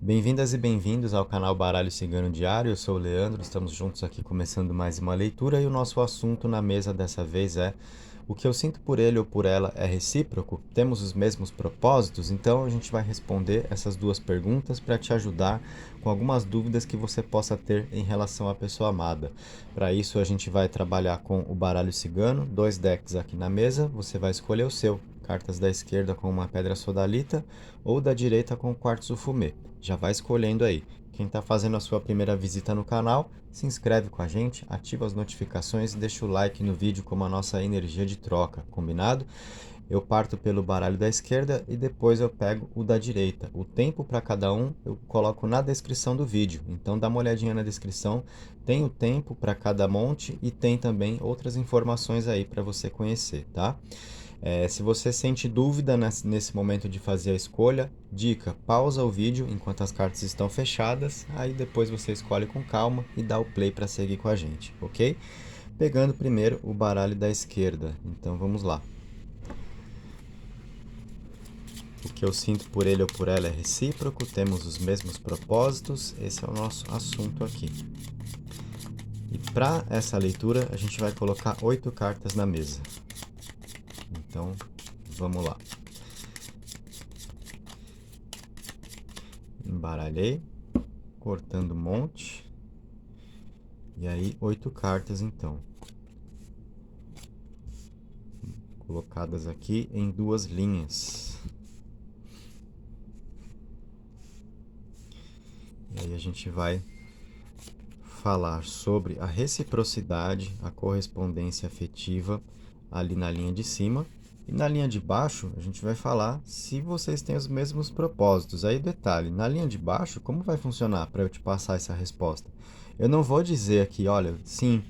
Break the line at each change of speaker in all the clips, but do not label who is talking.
Bem-vindas e bem-vindos ao canal Baralho Cigano Diário. Eu sou o Leandro, estamos juntos aqui começando mais uma leitura e o nosso assunto na mesa dessa vez é: o que eu sinto por ele ou por ela é recíproco? Temos os mesmos propósitos? Então a gente vai responder essas duas perguntas para te ajudar com algumas dúvidas que você possa ter em relação à pessoa amada. Para isso a gente vai trabalhar com o baralho cigano, 2 decks aqui na mesa, você vai escolher o seu. Cartas da esquerda com uma pedra sodalita ou da direita com quartzo fumê. Já vai escolhendo aí. Quem está fazendo a sua primeira visita no canal, se inscreve com a gente, ativa as notificações e deixa o like no vídeo como a nossa energia de troca, combinado? Eu parto pelo baralho da esquerda e depois eu pego o da direita. O tempo para cada um eu coloco na descrição do vídeo, então dá uma olhadinha na descrição, tem o tempo para cada monte e tem também outras informações aí para você conhecer, tá? Se você sente dúvida nesse momento de fazer a escolha, dica, pausa o vídeo enquanto as cartas estão fechadas, aí depois você escolhe com calma e dá o play para seguir com a gente, ok? Pegando primeiro o baralho da esquerda, então vamos lá. O que eu sinto por ele ou por ela é recíproco, temos os mesmos propósitos, esse é o nosso assunto aqui. E para essa leitura, a gente vai colocar 8 cartas na mesa. Então, vamos lá. Embaralhei, cortando um monte. E aí, 8 cartas então. Colocadas aqui em 2 linhas. E aí a gente vai falar sobre a reciprocidade, a correspondência afetiva ali na linha de cima. E na linha de baixo, a gente vai falar se vocês têm os mesmos propósitos. Aí detalhe, na linha de baixo, como vai funcionar para eu te passar essa resposta? Eu não vou dizer aqui, olha, sim,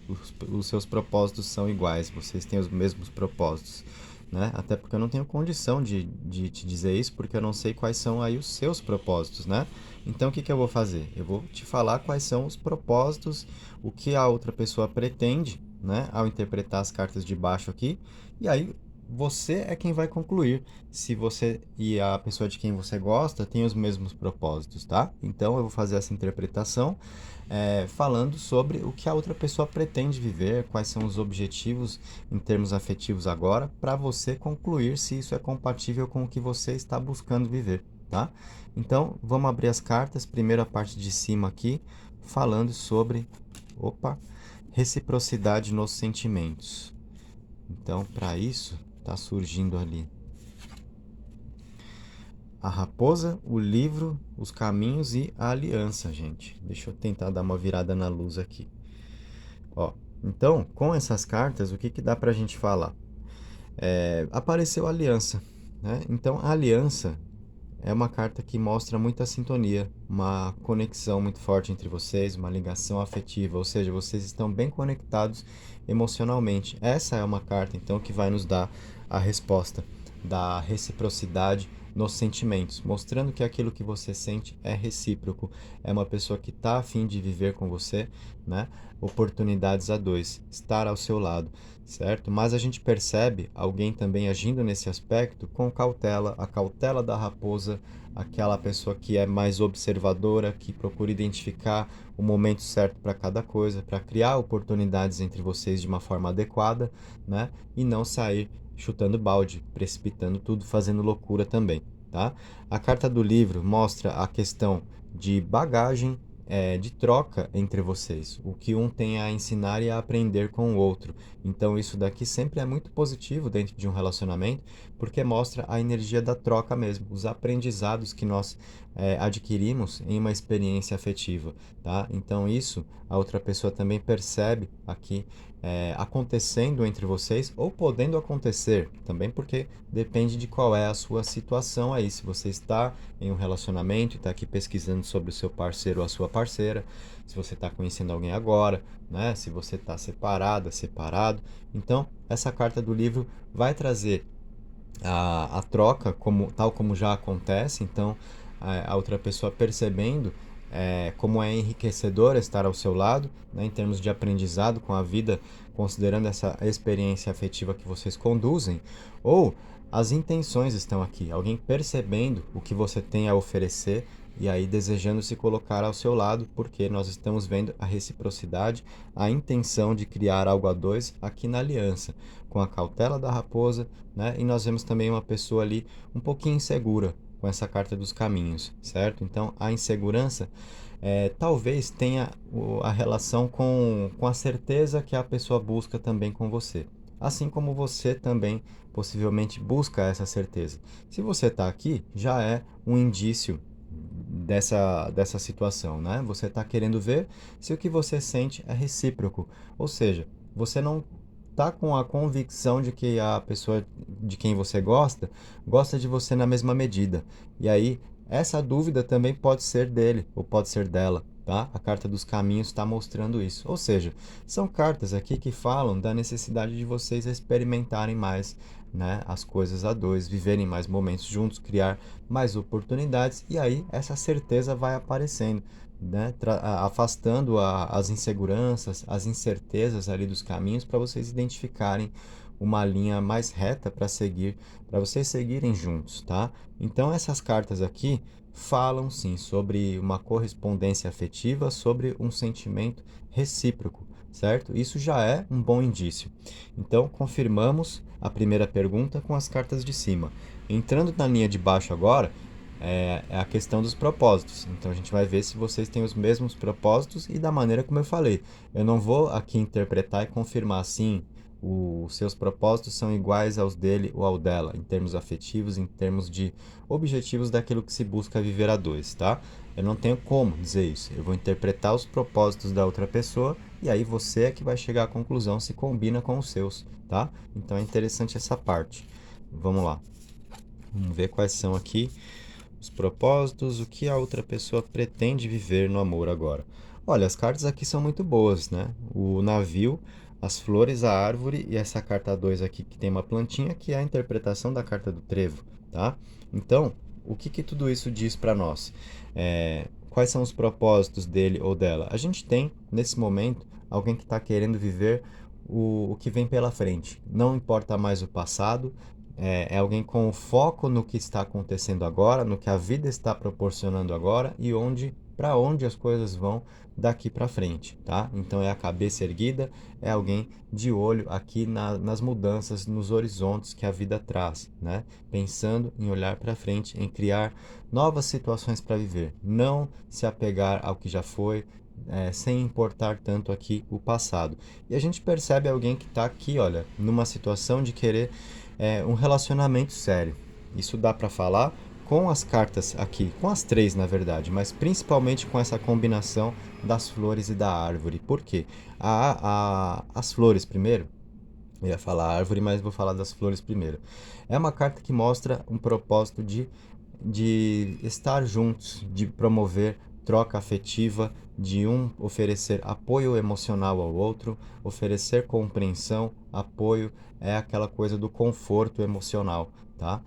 os seus propósitos são iguais, vocês têm os mesmos propósitos, né? Até porque eu não tenho condição de te dizer isso, porque eu não sei quais são aí os seus propósitos, né? Então, o que eu vou fazer? Eu vou te falar quais são os propósitos, o que a outra pessoa pretende, né? Ao interpretar as cartas de baixo aqui, e aí você é quem vai concluir se você e a pessoa de quem você gosta têm os mesmos propósitos, tá? Então, eu vou fazer essa interpretação falando sobre o que a outra pessoa pretende viver, quais são os objetivos em termos afetivos agora, para você concluir se isso é compatível com o que você está buscando viver, tá? Então, vamos abrir as cartas, primeiro a parte de cima aqui, falando sobre, reciprocidade nos sentimentos. Então, para isso, está surgindo ali a raposa, o livro, os caminhos e a aliança, gente. Deixa eu tentar dar uma virada na luz aqui. Ó, então, com essas cartas, o que dá pra gente falar? Apareceu a aliança, né? Então, a aliança é uma carta que mostra muita sintonia, uma conexão muito forte entre vocês, uma ligação afetiva, ou seja, vocês estão bem conectados emocionalmente. Essa é uma carta, então, que vai nos dar a resposta da reciprocidade nos sentimentos, mostrando que aquilo que você sente é recíproco, é uma pessoa que está a fim de viver com você, né? Oportunidades a dois, estar ao seu lado, certo? Mas a gente percebe alguém também agindo nesse aspecto com cautela, a cautela da raposa, aquela pessoa que é mais observadora, que procura identificar o momento certo para cada coisa, para criar oportunidades entre vocês de uma forma adequada, né? E não sair chutando balde, precipitando tudo, fazendo loucura também, tá? A carta do livro mostra a questão de bagagem, de troca entre vocês, o que um tem a ensinar e a aprender com o outro. Então isso daqui sempre é muito positivo dentro de um relacionamento, porque mostra a energia da troca mesmo, os aprendizados que nós adquirimos em uma experiência afetiva, tá? Então isso a outra pessoa também percebe aqui acontecendo entre vocês ou podendo acontecer também, porque depende de qual é a sua situação aí. Se você está em um relacionamento e está aqui pesquisando sobre o seu parceiro ou a sua parceira, se você está conhecendo alguém agora, né? Se você está separada, separado. Então, essa carta do livro vai trazer a troca, tal como já acontece. Então, a outra pessoa percebendo como é enriquecedor estar ao seu lado, né, em termos de aprendizado com a vida, considerando essa experiência afetiva que vocês conduzem, ou as intenções estão aqui, alguém percebendo o que você tem a oferecer, e aí desejando se colocar ao seu lado, porque nós estamos vendo a reciprocidade, a intenção de criar algo a dois aqui na aliança, com a cautela da raposa, né? E nós vemos também uma pessoa ali um pouquinho insegura com essa carta dos caminhos, certo? Então a insegurança talvez tenha a relação com a certeza que a pessoa busca também com você. Assim como você também possivelmente busca essa certeza. Se você está aqui, já é um indício dessa situação, né? Você está querendo ver se o que você sente é recíproco. Ou seja, você não está com a convicção de que a pessoa de quem você gosta de você na mesma medida. E aí, essa dúvida também pode ser dele ou pode ser dela, tá? A carta dos caminhos está mostrando isso. Ou seja, são cartas aqui que falam da necessidade de vocês experimentarem mais, né, as coisas a dois, viverem mais momentos juntos, criar mais oportunidades, e aí essa certeza vai aparecendo, né, afastando as inseguranças, as incertezas ali dos caminhos para vocês identificarem uma linha mais reta para seguir, para vocês seguirem juntos, tá? Então essas cartas aqui falam sim sobre uma correspondência afetiva, sobre um sentimento recíproco, certo? Isso já é um bom indício. Então confirmamos a primeira pergunta com as cartas de cima. Entrando na linha de baixo agora, é a questão dos propósitos. Então a gente vai ver se vocês têm os mesmos propósitos e da maneira como eu falei. Eu não vou aqui interpretar e confirmar sim, os seus propósitos são iguais aos dele ou ao dela, em termos afetivos, em termos de objetivos daquilo que se busca viver a dois, tá? Eu não tenho como dizer isso. Eu vou interpretar os propósitos da outra pessoa e aí você é que vai chegar à conclusão se combina com os seus, tá? Então é interessante essa parte. Vamos lá. Vamos ver quais são aqui os propósitos, o que a outra pessoa pretende viver no amor agora. Olha, as cartas aqui são muito boas, né? O navio, as flores, a árvore e essa carta 2 aqui que tem uma plantinha, que é a interpretação da carta do trevo, tá? Então, o que tudo isso diz para nós? Quais são os propósitos dele ou dela? A gente tem, nesse momento, alguém que está querendo viver o que vem pela frente. Não importa mais o passado, é alguém com foco no que está acontecendo agora, no que a vida está proporcionando agora e para onde as coisas vão daqui para frente, tá? Então é a cabeça erguida, é alguém de olho aqui nas mudanças, nos horizontes que a vida traz, né? Pensando em olhar para frente, em criar novas situações para viver, não se apegar ao que já foi, sem importar tanto aqui o passado. E a gente percebe alguém que está aqui, olha, numa situação de querer um relacionamento sério. Isso dá para falar com as cartas aqui, com as três na verdade, mas principalmente com essa combinação das flores e da árvore. Por quê? As flores primeiro, eu ia falar árvore, mas vou falar das flores primeiro. É uma carta que mostra um propósito de estar juntos, de promover troca afetiva, de um oferecer apoio emocional ao outro, oferecer compreensão, apoio, é aquela coisa do conforto emocional, tá?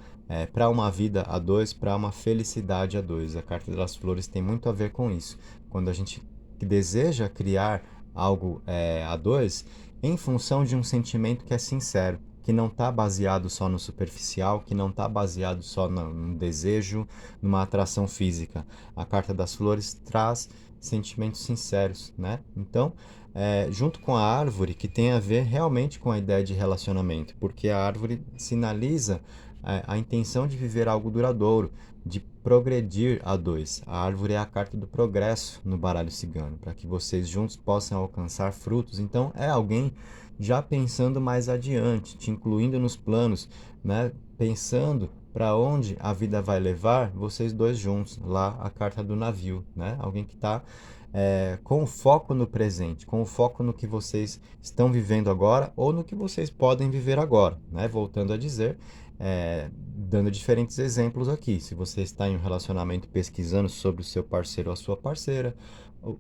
Para uma vida a dois, para uma felicidade a dois. A carta das flores tem muito a ver com isso. Quando a gente deseja criar algo a dois, em função de um sentimento que é sincero, que não está baseado só no superficial, que não está baseado só no desejo, numa atração física. A carta das flores traz sentimentos sinceros, né? Então, junto com a árvore, que tem a ver realmente com a ideia de relacionamento, porque a árvore sinaliza a intenção de viver algo duradouro, de progredir a dois. A árvore é a carta do progresso no baralho cigano, para que vocês juntos possam alcançar frutos. Então, é alguém já pensando mais adiante, te incluindo nos planos, né? Pensando para onde a vida vai levar vocês dois juntos. Lá a carta do navio, né? Alguém que está com foco no presente, com foco no que vocês estão vivendo agora ou no que vocês podem viver agora, né? Voltando a dizer, dando diferentes exemplos aqui. Se você está em um relacionamento pesquisando sobre o seu parceiro ou a sua parceira,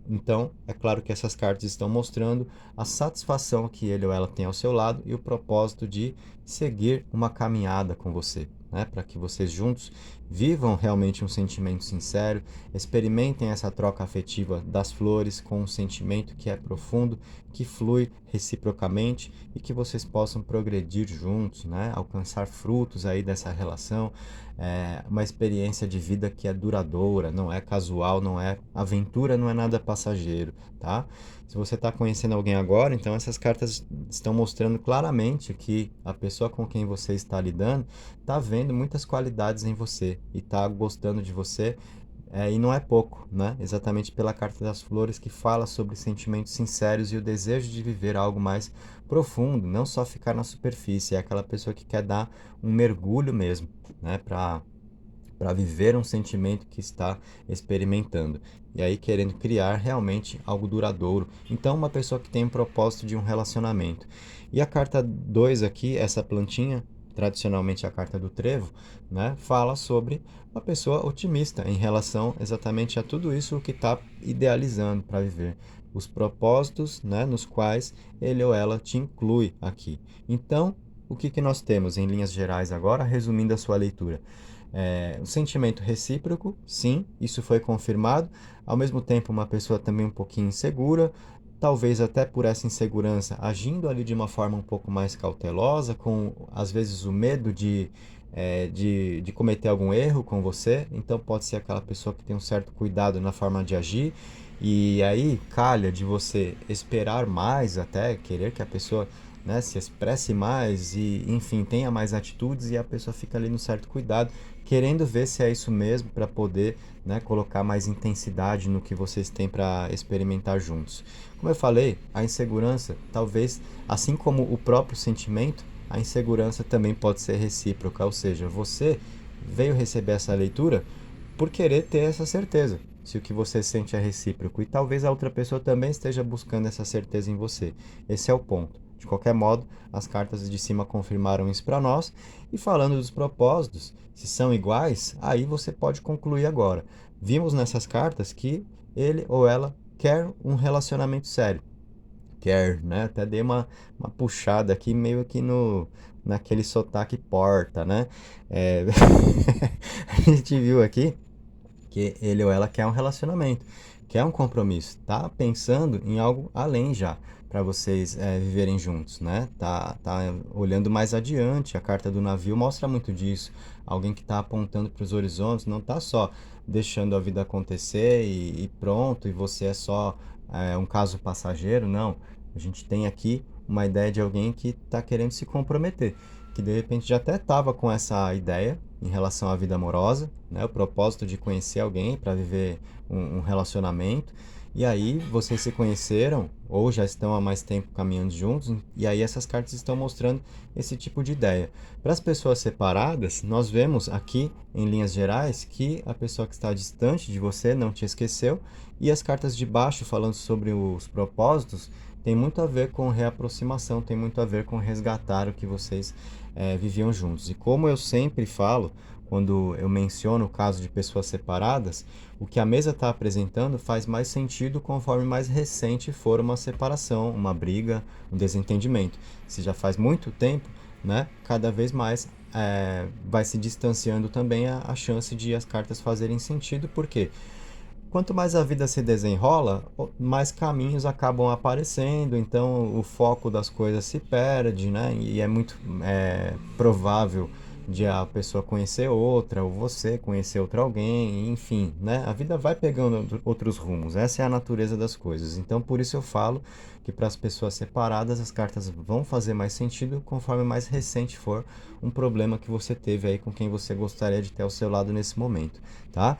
então é claro que essas cartas estão mostrando a satisfação que ele ou ela tem ao seu lado e o propósito de seguir uma caminhada com você, né? Para que vocês juntos Vivam realmente um sentimento sincero, experimentem essa troca afetiva das flores com um sentimento que é profundo, que flui reciprocamente e que vocês possam progredir juntos, né? Alcançar frutos aí dessa relação, uma experiência de vida que é duradoura, não é casual, não é aventura, não é nada passageiro, tá? Se você está conhecendo alguém agora, então essas cartas estão mostrando claramente que a pessoa com quem você está lidando está vendo muitas qualidades em você e está gostando de você, e não é pouco, né? Exatamente pela carta das flores que fala sobre sentimentos sinceros e o desejo de viver algo mais profundo, não só ficar na superfície, é aquela pessoa que quer dar um mergulho mesmo, né? Para viver um sentimento que está experimentando. E aí querendo criar realmente algo duradouro. Então, uma pessoa que tem um propósito de um relacionamento. E a carta 2 aqui, essa plantinha, tradicionalmente a carta do trevo, né, fala sobre uma pessoa otimista em relação exatamente a tudo isso que está idealizando para viver. Os propósitos, né, nos quais ele ou ela te inclui aqui. Então, o que nós temos em linhas gerais agora, resumindo a sua leitura? O sentimento recíproco, sim, isso foi confirmado. Ao mesmo tempo, uma pessoa também um pouquinho insegura, talvez até por essa insegurança, agindo ali de uma forma um pouco mais cautelosa, com às vezes o medo de cometer algum erro com você. Então, pode ser aquela pessoa que tem um certo cuidado na forma de agir. E aí, calha de você esperar mais, até querer que a pessoa, né, se expresse mais e, enfim, tenha mais atitudes, e a pessoa fica ali no certo cuidado, querendo ver se é isso mesmo para poder, né, colocar mais intensidade no que vocês têm para experimentar juntos. Como eu falei, a insegurança, talvez, assim como o próprio sentimento, a insegurança também pode ser recíproca, ou seja, você veio receber essa leitura por querer ter essa certeza, se o que você sente é recíproco, e talvez a outra pessoa também esteja buscando essa certeza em você. Esse é o ponto. De qualquer modo, as cartas de cima confirmaram isso para nós. E falando dos propósitos, se são iguais, aí você pode concluir agora. Vimos nessas cartas que ele ou ela quer um relacionamento sério. Quer, né? Até dei uma puxada aqui, meio que naquele sotaque porta, né? É... a gente viu aqui que ele ou ela quer um relacionamento, quer um compromisso, tá pensando em algo além já para vocês viverem juntos, né? Tá olhando mais adiante. A carta do navio mostra muito disso. Alguém que está apontando para os horizontes, não tá só deixando a vida acontecer e pronto, e você é só um caso passageiro, não. A gente tem aqui uma ideia de alguém que está querendo se comprometer, que de repente já até estava com essa ideia em relação à vida amorosa, né? O propósito de conhecer alguém para viver um relacionamento. E aí vocês se conheceram ou já estão há mais tempo caminhando juntos, e aí essas cartas estão mostrando esse tipo de ideia. Para as pessoas separadas, nós vemos aqui em linhas gerais que a pessoa que está distante de você não te esqueceu, e as cartas de baixo falando sobre os propósitos tem muito a ver com reaproximação, tem muito a ver com resgatar o que vocês viviam juntos. E como eu sempre falo, quando eu menciono o caso de pessoas separadas, o que a mesa está apresentando faz mais sentido conforme mais recente for uma separação, uma briga, um desentendimento. Se já faz muito tempo, né, cada vez mais vai se distanciando também a chance de as cartas fazerem sentido, porque quanto mais a vida se desenrola, mais caminhos acabam aparecendo, então o foco das coisas se perde, né? E é muito provável de a pessoa conhecer outra, ou você conhecer outro alguém, enfim, né? A vida vai pegando outros rumos, essa é a natureza das coisas. Então, por isso eu falo que para as pessoas separadas, as cartas vão fazer mais sentido conforme mais recente for um problema que você teve aí com quem você gostaria de ter ao seu lado nesse momento, tá?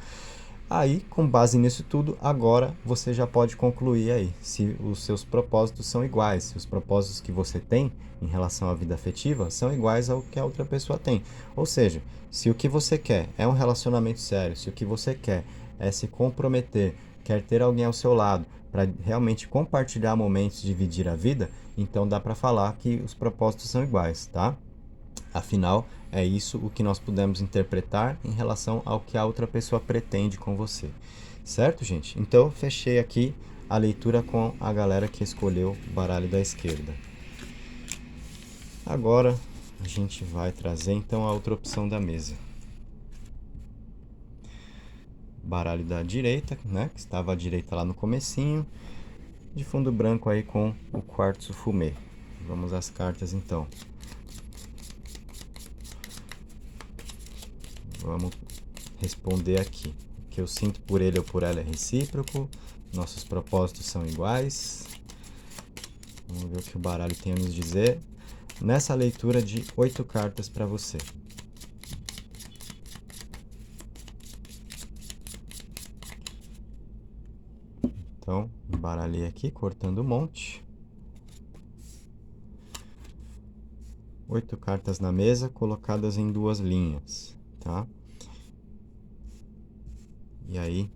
Aí, com base nisso tudo, agora você já pode concluir aí se os seus propósitos são iguais, se os propósitos que você tem em relação à vida afetiva são iguais ao que a outra pessoa tem. Ou seja, se o que você quer é um relacionamento sério, se o que você quer é se comprometer, quer ter alguém ao seu lado para realmente compartilhar momentos, dividir a vida, então dá para falar que os propósitos são iguais, tá? Afinal, é isso o que nós podemos interpretar em relação ao que a outra pessoa pretende com você. Certo, gente? Então, fechei aqui a leitura com a galera que escolheu o baralho da esquerda. Agora, a gente vai trazer então a outra opção da mesa. baralho da direita, né? Que estava à direita lá no comecinho. De fundo branco aí com o quartzo fumê. Vamos às cartas então. Vamos responder aqui. O que eu sinto por ele ou por ela é recíproco. Nossos propósitos são iguais. Vamos ver o que o baralho tem a nos dizer nessa leitura de 8 cartas para você. Então, embaralhei aqui, cortando um monte. 8 cartas na mesa, colocadas em 2 linhas, tá? E aí,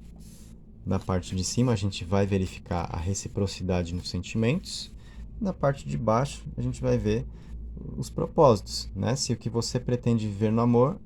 na parte de cima, a gente vai verificar a reciprocidade nos sentimentos. Na parte de baixo, a gente vai ver os propósitos, né? Se o que você pretende viver no amor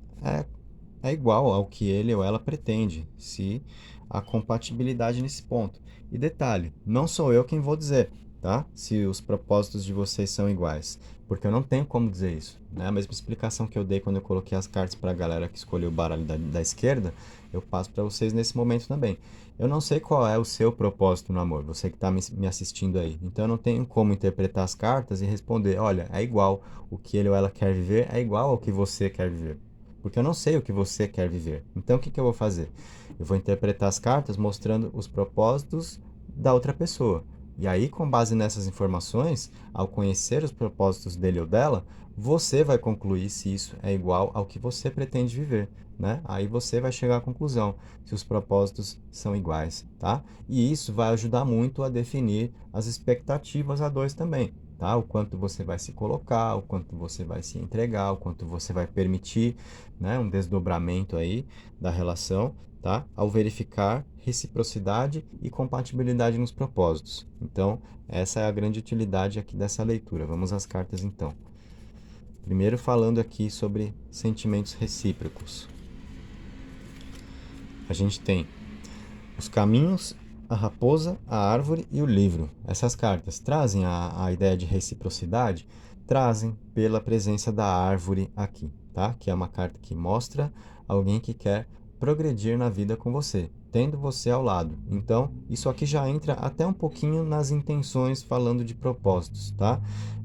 é igual ao que ele ou ela pretende, se a compatibilidade nesse ponto. E detalhe, não sou eu quem vou dizer, tá? Se os propósitos de vocês são iguais, porque eu não tenho como dizer isso, né? A mesma explicação que eu dei quando eu coloquei as cartas para a galera que escolheu o baralho da esquerda, eu passo para vocês nesse momento também. Eu não sei qual é o seu propósito no amor, você que está me assistindo aí. Então eu não tenho como interpretar as cartas e responder, olha, é igual, o que ele ou ela quer viver é igual ao que você quer viver. Porque eu não sei o que você quer viver. Então o que eu vou fazer? Eu vou interpretar as cartas mostrando os propósitos da outra pessoa. E aí, com base nessas informações, ao conhecer os propósitos dele ou dela, você vai concluir se isso é igual ao que você pretende viver, né? Aí você vai chegar à conclusão se os propósitos são iguais, tá? E isso vai ajudar muito a definir as expectativas a dois também, tá? O quanto você vai se colocar, o quanto você vai se entregar, o quanto você vai permitir, né, um desdobramento aí da relação, tá? Ao verificar reciprocidade e compatibilidade nos propósitos. Então, essa é a grande utilidade aqui dessa leitura. Vamos às cartas então. Primeiro falando aqui sobre sentimentos recíprocos. A gente tem os caminhos, a raposa, a árvore e o livro. Essas cartas trazem a ideia de reciprocidade? Trazem pela presença da árvore aqui, tá? Que é uma carta que mostra alguém que quer progredir na vida com você, tendo você ao lado. Então, isso aqui já entra até um pouquinho nas intenções falando de propósitos, tá?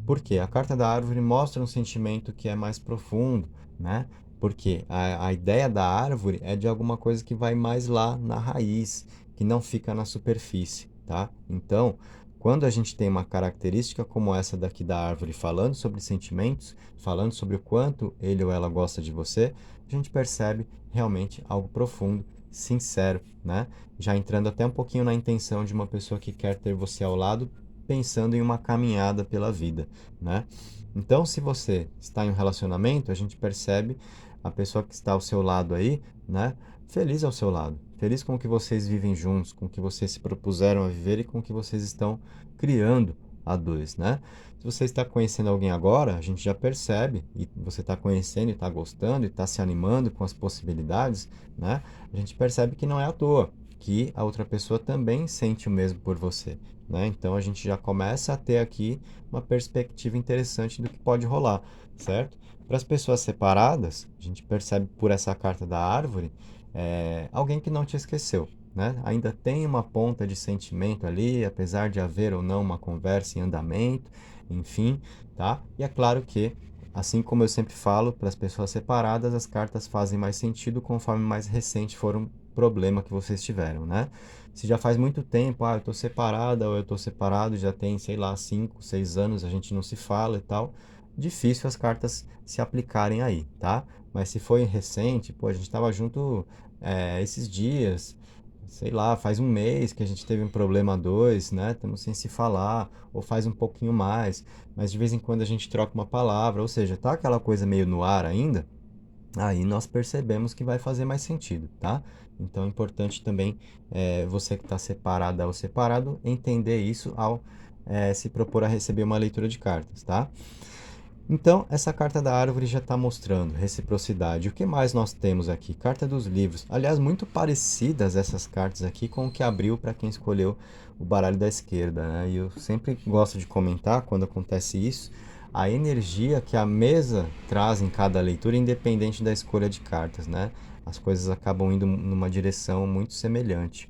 Porque a carta da árvore mostra um sentimento que é mais profundo, né? Porque a ideia da árvore é de alguma coisa que vai mais lá na raiz, que não fica na superfície, tá? Então, quando a gente tem uma característica como essa daqui da árvore, falando sobre sentimentos, falando sobre o quanto ele ou ela gosta de você, a gente percebe realmente algo profundo, sincero, né? Já entrando até um pouquinho na intenção de uma pessoa que quer ter você ao lado, pensando em uma caminhada pela vida, né? Então, se você está em um relacionamento, a gente percebe a pessoa que está ao seu lado aí, né? Feliz ao seu lado, feliz com o que vocês vivem juntos, com o que vocês se propuseram a viver e com o que vocês estão criando a dois, né? Se você está conhecendo alguém agora, a gente já percebe, e você está conhecendo e está gostando e está se animando com as possibilidades, né? A gente percebe que não é à toa, que a outra pessoa também sente o mesmo por você, né? Então a gente já começa a ter aqui uma perspectiva interessante do que pode rolar, certo? Para as pessoas separadas, a gente percebe por essa carta da árvore, alguém que não te esqueceu, né? Ainda tem uma ponta de sentimento ali, apesar de haver ou não uma conversa em andamento, enfim, tá? E é claro que, assim como eu sempre falo, para as pessoas separadas, as cartas fazem mais sentido conforme mais recente for um problema que vocês tiveram, né? Se já faz muito tempo, eu tô separada ou eu tô separado, já tem, sei lá, 5, 6 anos, a gente não se fala e tal, difícil as cartas se aplicarem aí, tá? Mas se foi recente, pô, a gente tava junto esses dias, sei lá, faz um mês que a gente teve um problema a dois, né? Estamos sem se falar, ou faz um pouquinho mais, mas de vez em quando a gente troca uma palavra, ou seja, tá aquela coisa meio no ar ainda, aí nós percebemos que vai fazer mais sentido, tá? Então é importante também você que está separada ou separado entender isso ao se propor a receber uma leitura de cartas, tá? Então, essa carta da árvore já está mostrando reciprocidade. O que mais nós temos aqui? Carta dos livros. Aliás, muito parecidas essas cartas aqui com o que abriu para quem escolheu o baralho da esquerda, né? E eu sempre gosto de comentar quando acontece isso, a energia que a mesa traz em cada leitura, independente da escolha de cartas, né? as coisas acabam indo numa direção muito semelhante.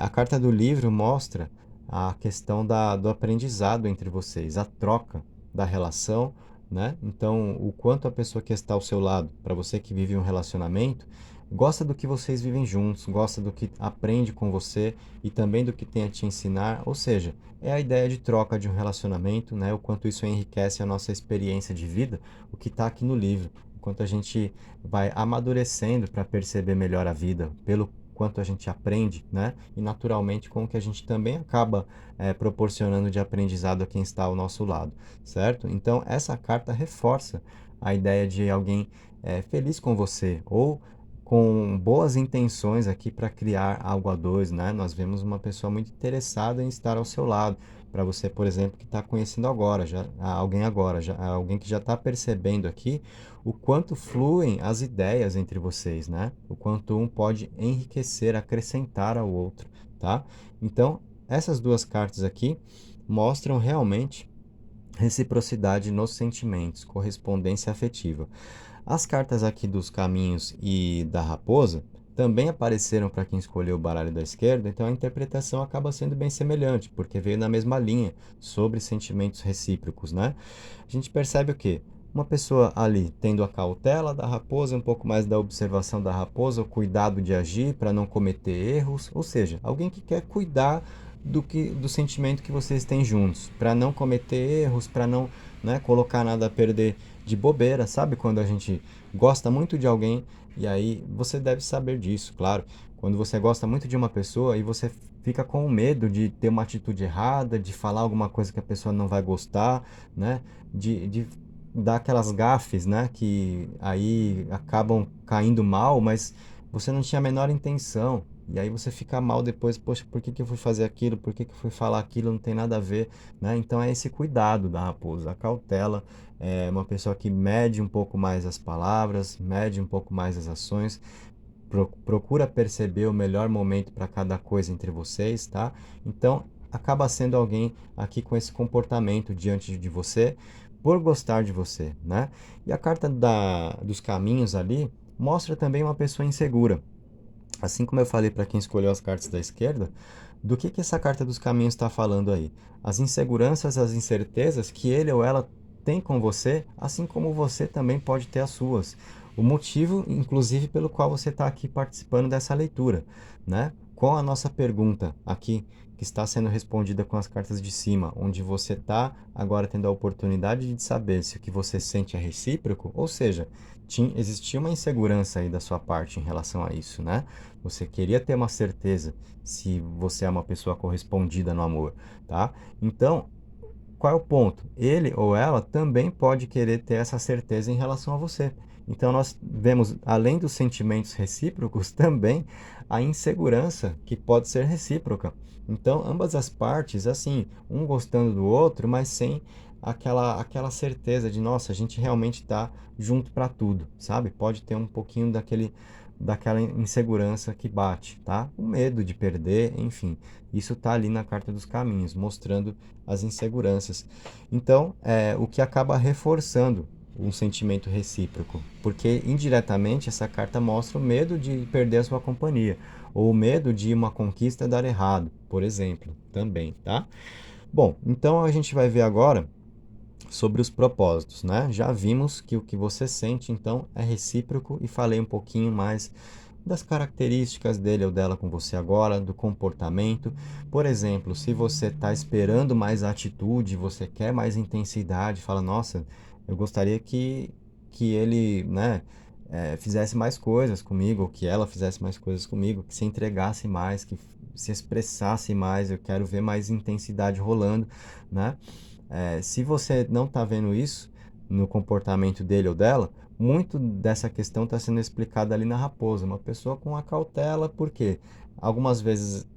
A carta do livro mostra a questão do aprendizado entre vocês, a troca da relação, né? Então, o quanto a pessoa que está ao seu lado, para você que vive um relacionamento, gosta do que vocês vivem juntos, gosta do que aprende com você e também do que tem a te ensinar. Ou seja, é a ideia de troca de um relacionamento, né? O quanto isso enriquece a nossa experiência de vida, o que está aqui no livro. O quanto a gente vai amadurecendo para perceber melhor a vida, pelo quanto a gente aprende, né? E naturalmente com o que a gente também acaba proporcionando de aprendizado a quem está ao nosso lado, certo? Então essa carta reforça a ideia de alguém feliz com você ou com boas intenções aqui para criar algo a dois, né? Nós vemos uma pessoa muito interessada em estar ao seu lado. Para você, por exemplo, que está conhecendo agora, alguém que já está percebendo aqui o quanto fluem as ideias entre vocês, né? O quanto um pode enriquecer, acrescentar ao outro, tá? Então, essas duas cartas aqui mostram realmente reciprocidade nos sentimentos, correspondência afetiva. As cartas aqui dos caminhos e da raposa também apareceram para quem escolheu o baralho da esquerda, então a interpretação acaba sendo bem semelhante, porque veio na mesma linha sobre sentimentos recíprocos, né? A gente percebe o quê? Uma pessoa ali tendo a cautela da raposa, um pouco mais da observação da raposa, o cuidado de agir para não cometer erros, ou seja, alguém que quer cuidar do sentimento que vocês têm juntos, para não cometer erros, para não, né, colocar nada a perder de bobeira, sabe? Quando a gente gosta muito de alguém, e aí você deve saber disso, claro. Quando você gosta muito de uma pessoa e você fica com medo de ter uma atitude errada, de falar alguma coisa que a pessoa não vai gostar, né? De dar aquelas gafes, né? Que aí acabam caindo mal, mas você não tinha a menor intenção. E aí você fica mal depois, poxa, por que que eu fui fazer aquilo? Por que que eu fui falar aquilo? Não tem nada a ver, né? Então é esse cuidado da raposa, a cautela, é uma pessoa que mede um pouco mais as palavras, mede um pouco mais as ações, procura perceber o melhor momento para cada coisa entre vocês, tá? Então, acaba sendo alguém aqui com esse comportamento diante de você, por gostar de você, né? E a carta dos caminhos ali mostra também uma pessoa insegura. Assim como eu falei para quem escolheu as cartas da esquerda, do que essa carta dos caminhos está falando aí? As inseguranças, as incertezas que ele ou ela tem com você, assim como você também pode ter as suas. O motivo, inclusive, pelo qual você está aqui participando dessa leitura, né? Com a nossa pergunta aqui, que está sendo respondida com as cartas de cima, onde você está agora tendo a oportunidade de saber se o que você sente é recíproco, ou seja, existia uma insegurança aí da sua parte em relação a isso, né? Você queria ter uma certeza se você é uma pessoa correspondida no amor, tá? Então, qual é o ponto? Ele ou ela também pode querer ter essa certeza em relação a você. Então, nós vemos, além dos sentimentos recíprocos, também a insegurança que pode ser recíproca. Então, ambas as partes, assim, um gostando do outro, mas sem aquela certeza de, nossa, a gente realmente está junto para tudo, sabe? Pode ter um pouquinho daquela insegurança que bate, tá? O medo de perder, enfim. Isso tá ali na carta dos caminhos, mostrando as inseguranças. Então, o que acaba reforçando um sentimento recíproco, porque indiretamente essa carta mostra o medo de perder a sua companhia, ou o medo de uma conquista dar errado, por exemplo, também, tá? Bom, então a gente vai ver agora sobre os propósitos, né? Já vimos que o que você sente, então, é recíproco e falei um pouquinho mais das características dele ou dela com você agora, do comportamento. Por exemplo, se você está esperando mais atitude, você quer mais intensidade, fala, nossa, eu gostaria que ele, né, fizesse mais coisas comigo, ou que ela fizesse mais coisas comigo, que se entregasse mais, que se expressasse mais, eu quero ver mais intensidade rolando, né? Se você não está vendo isso no comportamento dele ou dela, muito dessa questão está sendo explicada ali na raposa. Uma pessoa com a cautela, porque algumas vezes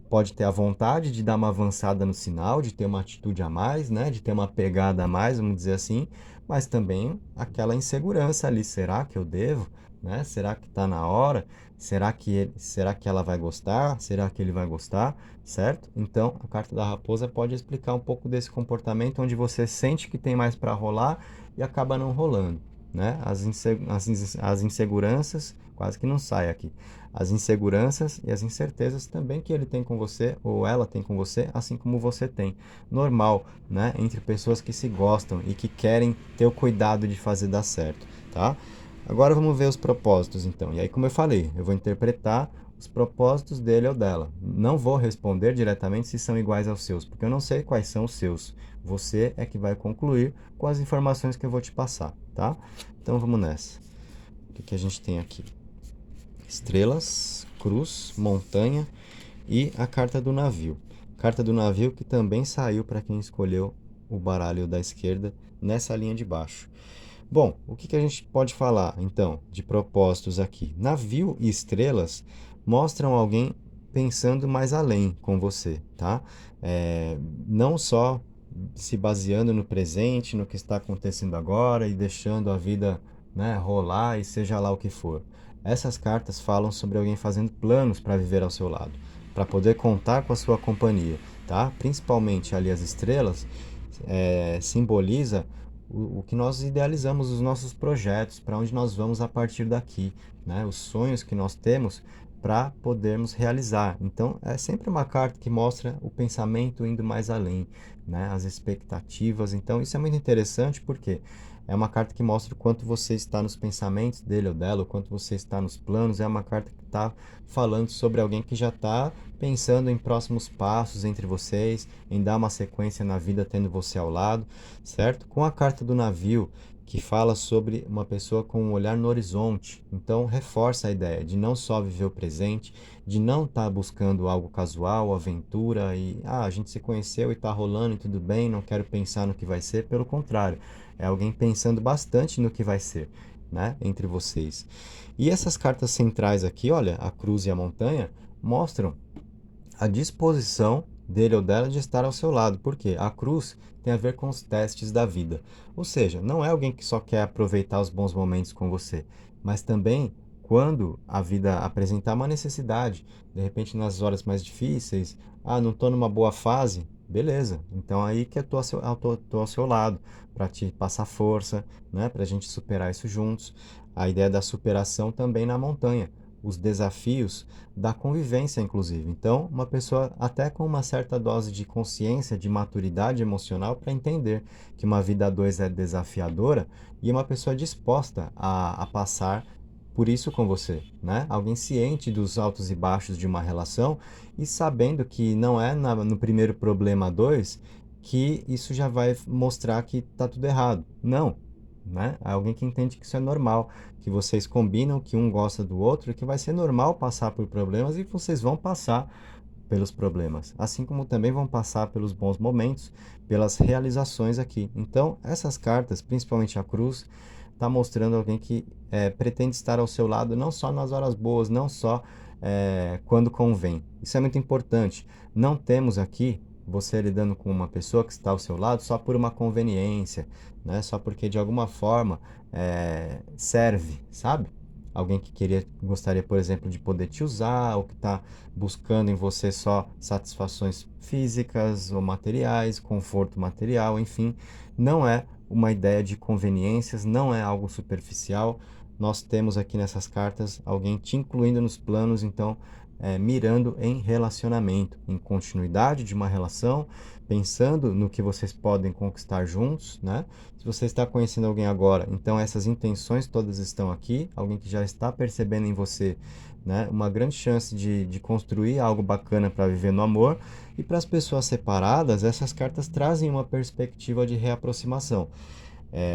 pode ter a vontade de dar uma avançada no sinal, de ter uma atitude a mais, né? De ter uma pegada a mais, vamos dizer assim, mas também aquela insegurança ali, será que eu devo? Né? Será que está na hora? Será que ela vai gostar? Será que ele vai gostar? Certo? Então, a carta da raposa pode explicar um pouco desse comportamento onde você sente que tem mais para rolar e acaba não rolando. né? As inseguranças, quase que não sai aqui. As inseguranças e as incertezas também que ele tem com você ou ela tem com você, assim como você tem. Normal, né? Entre pessoas que se gostam e que querem ter o cuidado de fazer dar certo, tá? Agora vamos ver os propósitos, então. E aí, como eu falei, eu vou interpretar os propósitos dele ou dela. Não vou responder diretamente se são iguais aos seus, porque eu não sei quais são os seus. Você é que vai concluir com as informações que eu vou te passar, tá? Então vamos nessa. O que a gente tem aqui? Estrelas, cruz, montanha e a carta do navio. Carta do navio que também saiu para quem escolheu o baralho da esquerda nessa linha de baixo. Bom, o que a gente pode falar então de propósitos aqui? Navio e estrelas mostram alguém pensando mais além com você, tá? Não só se baseando no presente, no que está acontecendo agora e deixando a vida, né, rolar e seja lá o que for. Essas cartas falam sobre alguém fazendo planos para viver ao seu lado, para poder contar com a sua companhia, tá? Principalmente ali as estrelas simboliza o que nós idealizamos, os nossos projetos, para onde nós vamos a partir daqui, né? Os sonhos que nós temos para podermos realizar. Então, é sempre uma carta que mostra o pensamento indo mais além, né? As expectativas. Então, isso é muito interessante porque é uma carta que mostra o quanto você está nos pensamentos dele ou dela, o quanto você está nos planos. É uma carta que está falando sobre alguém que já está pensando em próximos passos entre vocês, em dar uma sequência na vida tendo você ao lado, certo? Com a carta do navio, que fala sobre uma pessoa com um olhar no horizonte. Então, reforça a ideia de não só viver o presente, de não estar buscando algo casual, aventura e a gente se conheceu e está rolando e tudo bem, não quero pensar no que vai ser. Pelo contrário, é alguém pensando bastante no que vai ser, né, entre vocês. E essas cartas centrais aqui, olha, a cruz e a montanha, mostram a disposição dele ou dela de estar ao seu lado. Porque a cruz tem a ver com os testes da vida. Ou seja, não é alguém que só quer aproveitar os bons momentos com você, mas também quando a vida apresentar uma necessidade, de repente nas horas mais difíceis, não estou numa boa fase, beleza. Então aí que eu tô ao seu lado, para te passar força, né, para a gente superar isso juntos. A ideia da superação também na montanha, os desafios da convivência, inclusive. Então, uma pessoa até com uma certa dose de consciência, de maturidade emocional para entender que uma vida a dois é desafiadora e uma pessoa disposta a passar por isso com você, né? Alguém ciente dos altos e baixos de uma relação e sabendo que não é no primeiro problema a dois que isso já vai mostrar que está tudo errado. Não, né? Alguém que entende que isso é normal, que vocês combinam, que um gosta do outro, que vai ser normal passar por problemas e vocês vão passar pelos problemas, assim como também vão passar pelos bons momentos, pelas realizações aqui. Então, essas cartas, principalmente a cruz, está mostrando alguém que pretende estar ao seu lado não só nas horas boas, não só quando convém. Isso é muito importante. Não temos aqui você lidando com uma pessoa que está ao seu lado só por uma conveniência, né? Só porque de alguma forma serve, sabe? Alguém que gostaria, por exemplo, de poder te usar, ou que está buscando em você só satisfações físicas ou materiais, conforto material, enfim, não é uma ideia de conveniências, não é algo superficial. Nós temos aqui nessas cartas alguém te incluindo nos planos, então mirando em relacionamento, em continuidade de uma relação, pensando no que vocês podem conquistar juntos, né? Se você está conhecendo alguém agora, então essas intenções todas estão aqui, alguém que já está percebendo em você, né, uma grande chance de construir algo bacana para viver no amor. E para as pessoas separadas, essas cartas trazem uma perspectiva de reaproximação,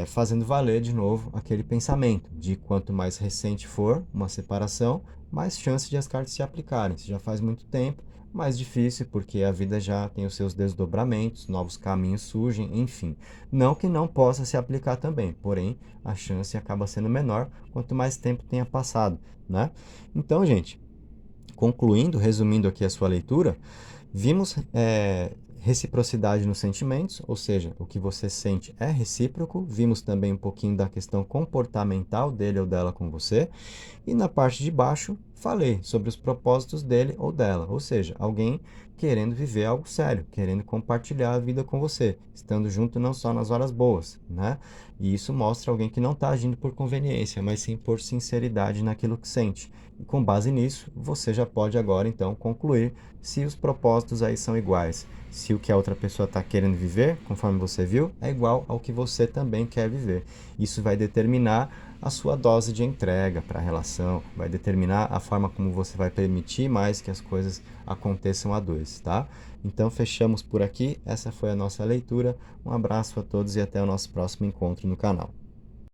fazendo valer de novo aquele pensamento de quanto mais recente for uma separação, mais chance de as cartas se aplicarem. Se já faz muito tempo, mais difícil, porque a vida já tem os seus desdobramentos, novos caminhos surgem, enfim. Não que não possa se aplicar também, porém a chance acaba sendo menor quanto mais tempo tenha passado, né? Então, gente, concluindo, resumindo aqui a sua leitura, vimos reciprocidade nos sentimentos, ou seja, o que você sente é recíproco. Vimos também um pouquinho da questão comportamental dele ou dela com você. E na parte de baixo, falei sobre os propósitos dele ou dela, ou seja, alguém querendo viver algo sério, querendo compartilhar a vida com você, estando junto não só nas horas boas, né? E isso mostra alguém que não está agindo por conveniência, mas sim por sinceridade naquilo que sente. E com base nisso, você já pode agora então concluir se os propósitos aí são iguais. Se o que a outra pessoa está querendo viver, conforme você viu, é igual ao que você também quer viver. Isso vai determinar a sua dose de entrega para a relação, vai determinar a forma como você vai permitir mais que as coisas aconteçam a dois, tá? Então fechamos por aqui, essa foi a nossa leitura. Um abraço a todos e até o nosso próximo encontro no canal.